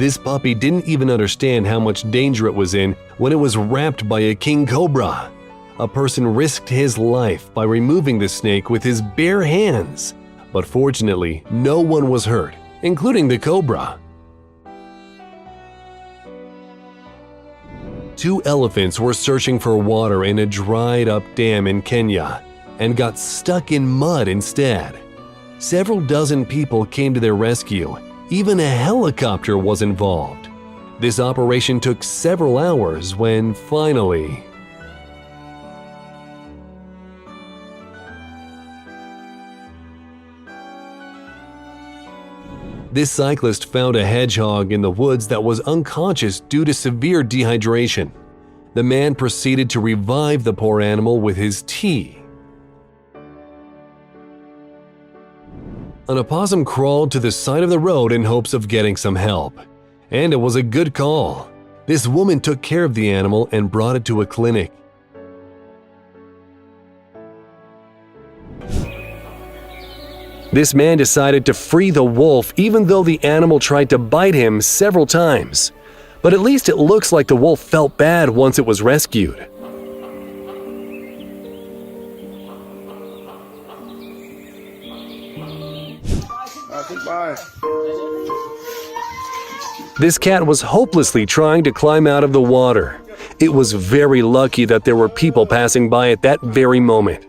This puppy didn't even understand how much danger it was in when it was wrapped by a king cobra. A person risked his life by removing the snake with his bare hands, but fortunately, no one was hurt, including the cobra. 2 elephants were searching for water in a dried-up dam in Kenya and got stuck in mud instead. Several dozen people came to their rescue. Even a helicopter was involved. This operation took several hours when finally, this cyclist found a hedgehog in the woods that was unconscious due to severe dehydration. The man proceeded to revive the poor animal with his tea. An opossum crawled to the side of the road in hopes of getting some help. And it was a good call. This woman took care of the animal and brought it to a clinic. This man decided to free the wolf even though the animal tried to bite him several times. But at least it looks like the wolf felt bad once it was rescued. This cat was hopelessly trying to climb out of the water. It was very lucky that there were people passing by at that very moment.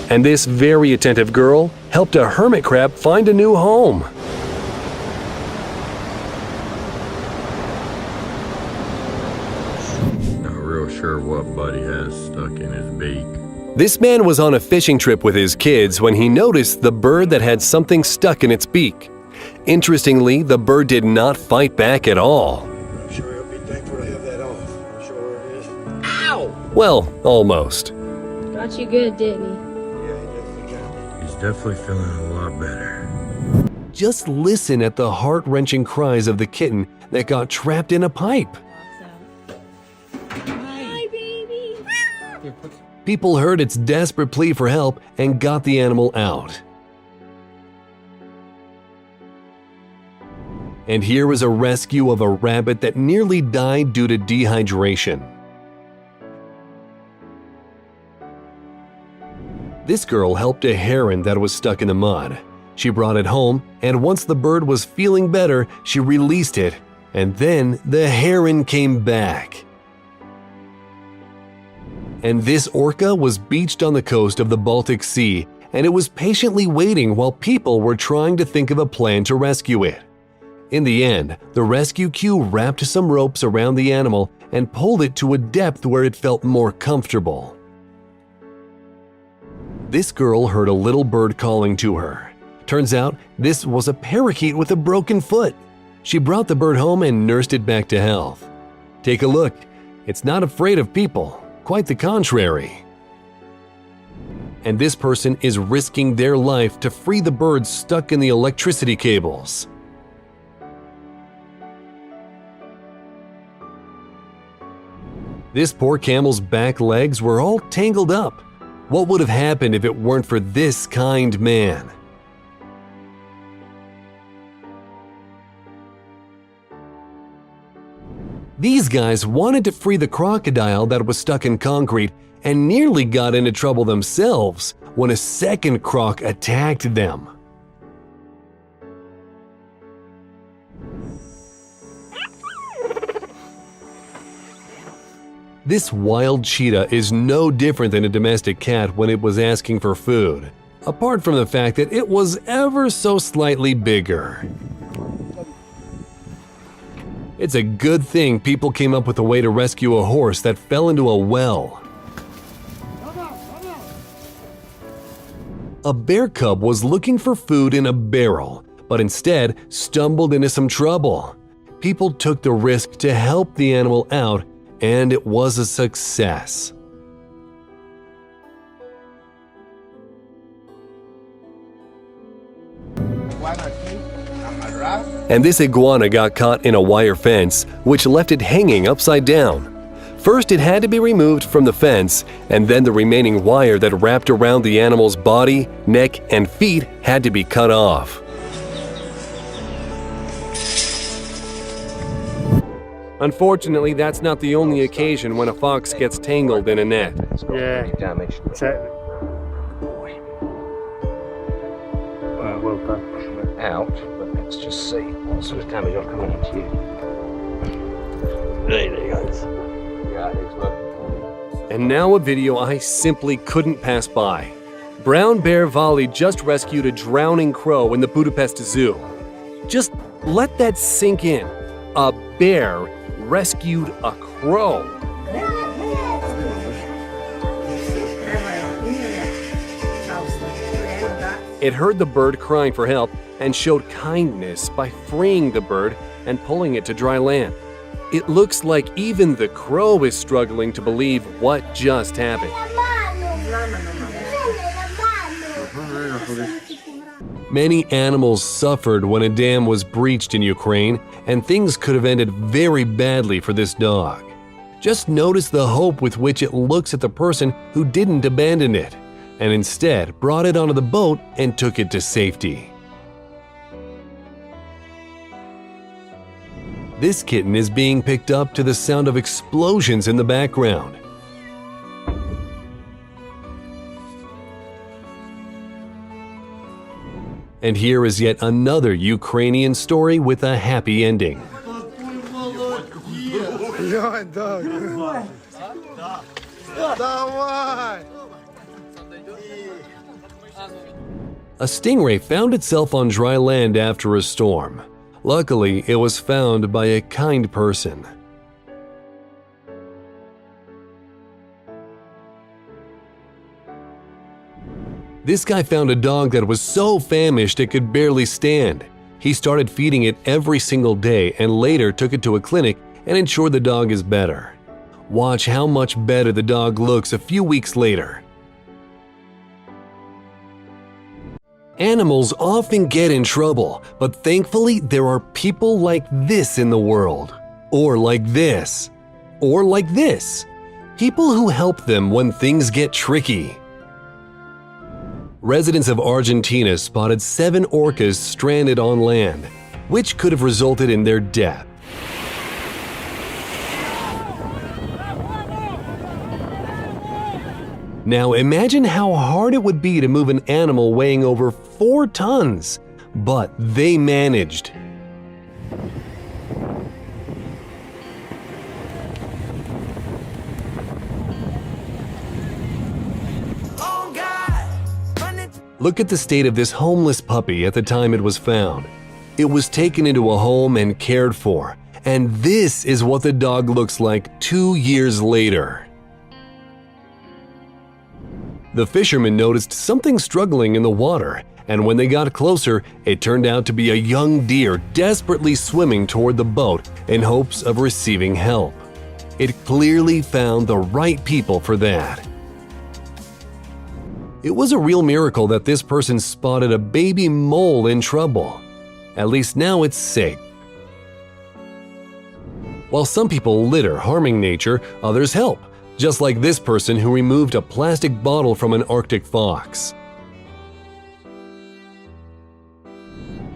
And this very attentive girl helped a hermit crab find a new home. Not real sure what Buddy has stuck in his beak. This man was on a fishing trip with his kids when he noticed the bird that had something stuck in its beak. Interestingly, the bird did not fight back at all. I'm sure he'll be thankful to have that off. I'm sure where it is. Ow! Well, almost. Got you good, didn't he? Yeah, he definitely got me. He's definitely feeling a lot better. Just listen at the heart-wrenching cries of the kitten that got trapped in a pipe. Hi, baby. People heard its desperate plea for help and got the animal out. And here was a rescue of a rabbit that nearly died due to dehydration. This girl helped a heron that was stuck in the mud. She brought it home, and once the bird was feeling better, she released it, and then the heron came back. And this orca was beached on the coast of the Baltic Sea, and it was patiently waiting while people were trying to think of a plan to rescue it. In the end, the rescue crew wrapped some ropes around the animal and pulled it to a depth where it felt more comfortable. This girl heard a little bird calling to her. Turns out, this was a parakeet with a broken foot. She brought the bird home and nursed it back to health. Take a look. It's not afraid of people. Quite the contrary. And this person is risking their life to free the birds stuck in the electricity cables. This poor camel's back legs were all tangled up. What would have happened if it weren't for this kind man? These guys wanted to free the crocodile that was stuck in concrete and nearly got into trouble themselves when a second croc attacked them. This wild cheetah is no different than a domestic cat when it was asking for food, apart from the fact that it was ever so slightly bigger. It's a good thing people came up with a way to rescue a horse that fell into a well. A bear cub was looking for food in a barrel, but instead stumbled into some trouble. People took the risk to help the animal out, and it was a success. And this iguana got caught in a wire fence, which left it hanging upside down. First, it had to be removed from the fence, and then the remaining wire that wrapped around the animal's body, neck, and feet had to be cut off. Unfortunately, that's not the only occasion when a fox gets tangled in a net. Yeah. Damage. Well done. Out, but let's just see what sort of damage I've coming into you. There he goes. Yeah, it's working. And now a video I simply couldn't pass by. Brown Bear Volley just rescued a drowning crow in the Budapest Zoo. Just let that sink in. A bear rescued a crow. It heard the bird crying for help and showed kindness by freeing the bird and pulling it to dry land. It looks like even the crow is struggling to believe what just happened. Many animals suffered when a dam was breached in Ukraine, and things could have ended very badly for this dog. Just notice the hope with which it looks at the person who didn't abandon it, and instead brought it onto the boat and took it to safety. This kitten is being picked up to the sound of explosions in the background. And here is yet another Ukrainian story with a happy ending. A stingray found itself on dry land after a storm. Luckily, it was found by a kind person. This guy found a dog that was so famished it could barely stand. He started feeding it every single day and later took it to a clinic and ensured the dog is better. Watch how much better the dog looks a few weeks later. Animals often get in trouble, but thankfully there are people like this in the world. Or like this. Or like this. People who help them when things get tricky. Residents of Argentina spotted 7 orcas stranded on land, which could have resulted in their death. Now imagine how hard it would be to move an animal weighing over 4 tons, but they managed. Look at the state of this homeless puppy at the time it was found. It was taken into a home and cared for, and this is what the dog looks like 2 years later. The fishermen noticed something struggling in the water, and when they got closer, it turned out to be a young deer desperately swimming toward the boat in hopes of receiving help. It clearly found the right people for that. It was a real miracle that this person spotted a baby mole in trouble. At least now it's safe. While some people litter, harming nature, others help, just like this person who removed a plastic bottle from an Arctic fox.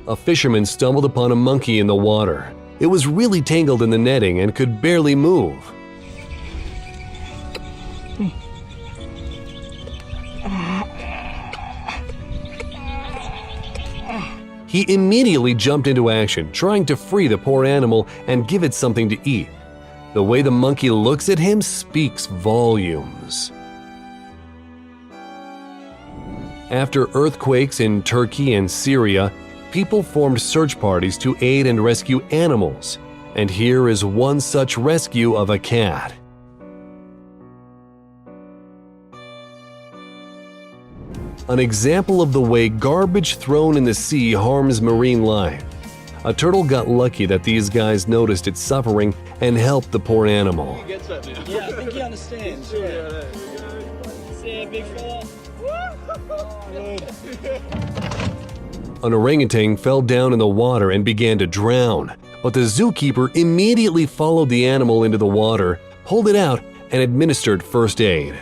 A fisherman stumbled upon a monkey in the water. It was really tangled in the netting and could barely move. He immediately jumped into action, trying to free the poor animal and give it something to eat. The way the monkey looks at him speaks volumes. After earthquakes in Turkey and Syria, people formed search parties to aid and rescue animals. And here is one such rescue of a cat. An example of the way garbage thrown in the sea harms marine life. A turtle got lucky that these guys noticed its suffering and helped the poor animal. Yeah, I think he understands. Yeah. See ya, big fella. An orangutan fell down in the water and began to drown, but the zookeeper immediately followed the animal into the water, pulled it out, and administered first aid.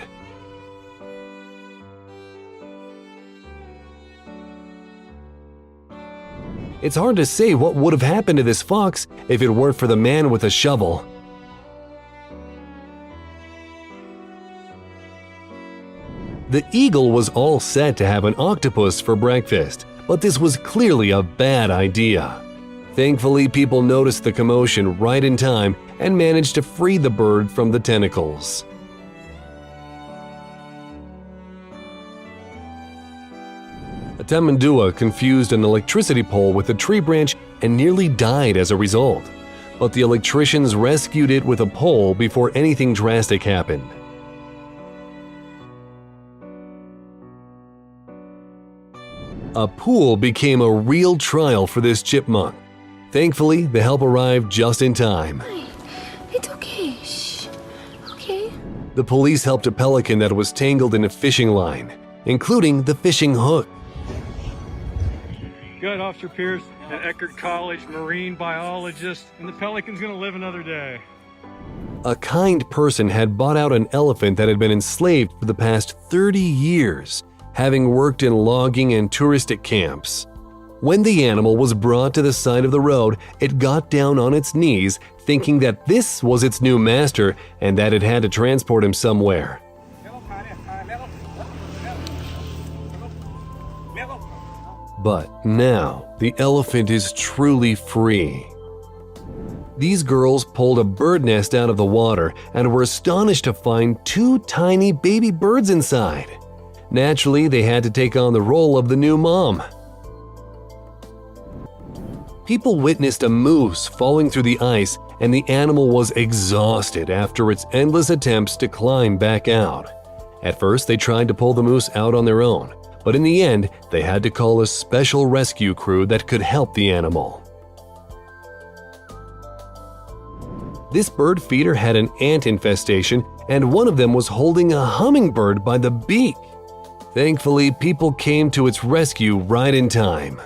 It's hard to say what would have happened to this fox if it weren't for the man with a shovel. The eagle was all set to have an octopus for breakfast, but this was clearly a bad idea. Thankfully, people noticed the commotion right in time and managed to free the bird from the tentacles. A tamandua confused an electricity pole with a tree branch and nearly died as a result, but the electricians rescued it with a pole before anything drastic happened. A pool became a real trial for this chipmunk. Thankfully, the help arrived just in time. It's okay. Shh. Okay. The police helped a pelican that was tangled in a fishing line, including the fishing hook. Good, Officer Pierce, an Eckerd College marine biologist, and the pelican's gonna live another day. A kind person had bought out an elephant that had been enslaved for the past 30 years, having worked in logging and touristic camps. When the animal was brought to the side of the road, it got down on its knees, thinking that this was its new master and that it had to transport him somewhere. But now, the elephant is truly free. These girls pulled a bird nest out of the water and were astonished to find 2 tiny baby birds inside. Naturally, they had to take on the role of the new mom. People witnessed a moose falling through the ice, and the animal was exhausted after its endless attempts to climb back out. At first, they tried to pull the moose out on their own, but in the end, they had to call a special rescue crew that could help the animal. This bird feeder had an ant infestation, and one of them was holding a hummingbird by the beak. Thankfully, people came to its rescue right in time.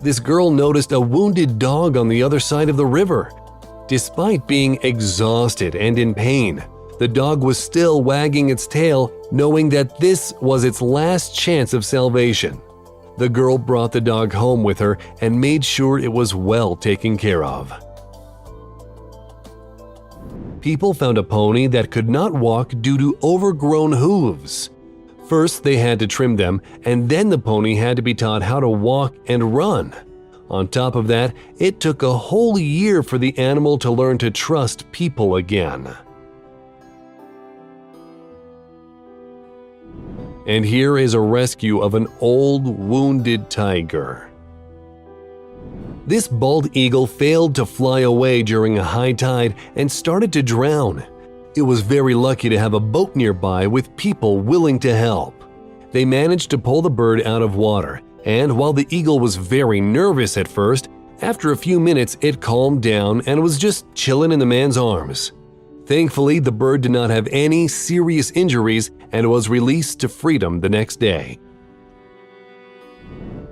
This girl noticed a wounded dog on the other side of the river. Despite being exhausted and in pain, the dog was still wagging its tail, knowing that this was its last chance of salvation. The girl brought the dog home with her and made sure it was well taken care of. People found a pony that could not walk due to overgrown hooves. First, they had to trim them, and then the pony had to be taught how to walk and run. On top of that, it took a whole year for the animal to learn to trust people again. And here is a rescue of an old, wounded tiger. This bald eagle failed to fly away during a high tide and started to drown. It was very lucky to have a boat nearby with people willing to help. They managed to pull the bird out of water, and while the eagle was very nervous at first, after a few minutes it calmed down and was just chilling in the man's arms. Thankfully, the bird did not have any serious injuries and was released to freedom the next day.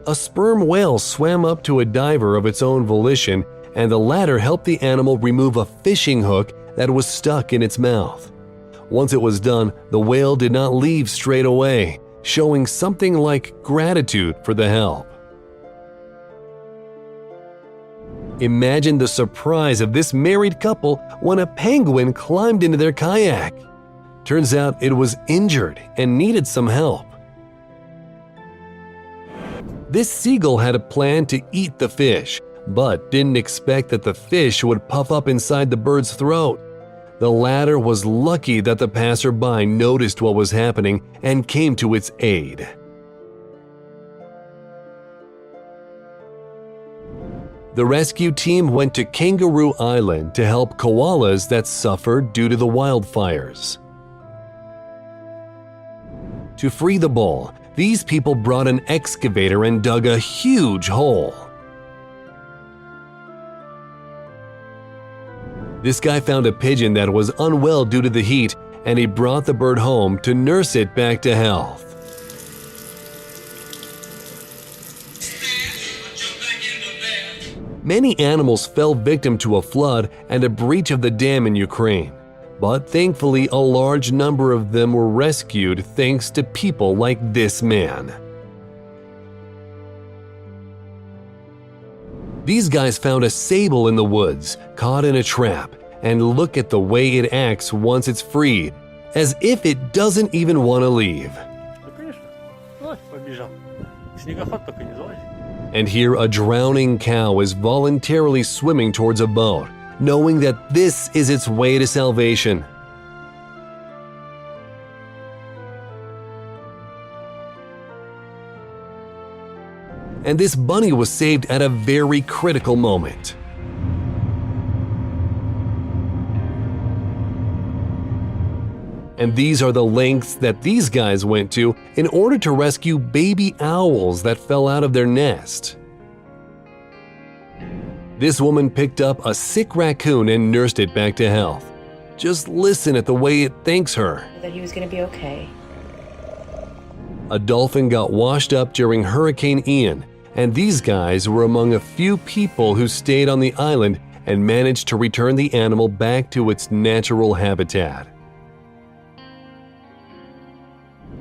A sperm whale swam up to a diver of its own volition, and the latter helped the animal remove a fishing hook that was stuck in its mouth. Once it was done, the whale did not leave straight away, showing something like gratitude for the help. Imagine the surprise of this married couple when a penguin climbed into their kayak. Turns out it was injured and needed some help. This seagull had a plan to eat the fish, but didn't expect that the fish would puff up inside the bird's throat. The latter was lucky that the passerby noticed what was happening and came to its aid. The rescue team went to Kangaroo Island to help koalas that suffered due to the wildfires. To free the bull, these people brought an excavator and dug a huge hole. This guy found a pigeon that was unwell due to the heat, and he brought the bird home to nurse it back to health. Many animals fell victim to a flood and a breach of the dam in Ukraine, but thankfully a large number of them were rescued thanks to people like this man. These guys found a sable in the woods, caught in a trap, and look at the way it acts once it's freed, as if it doesn't even want to leave. Ну, конечно. Ой, побежал. Снегоход только не залазит. And here a drowning cow is voluntarily swimming towards a boat, knowing that this is its way to salvation. And this bunny was saved at a very critical moment. And these are the lengths that these guys went to in order to rescue baby owls that fell out of their nest. This woman picked up a sick raccoon and nursed it back to health. Just listen at the way it thanks her. That he was going to be okay. A dolphin got washed up during Hurricane Ian, and these guys were among a few people who stayed on the island and managed to return the animal back to its natural habitat.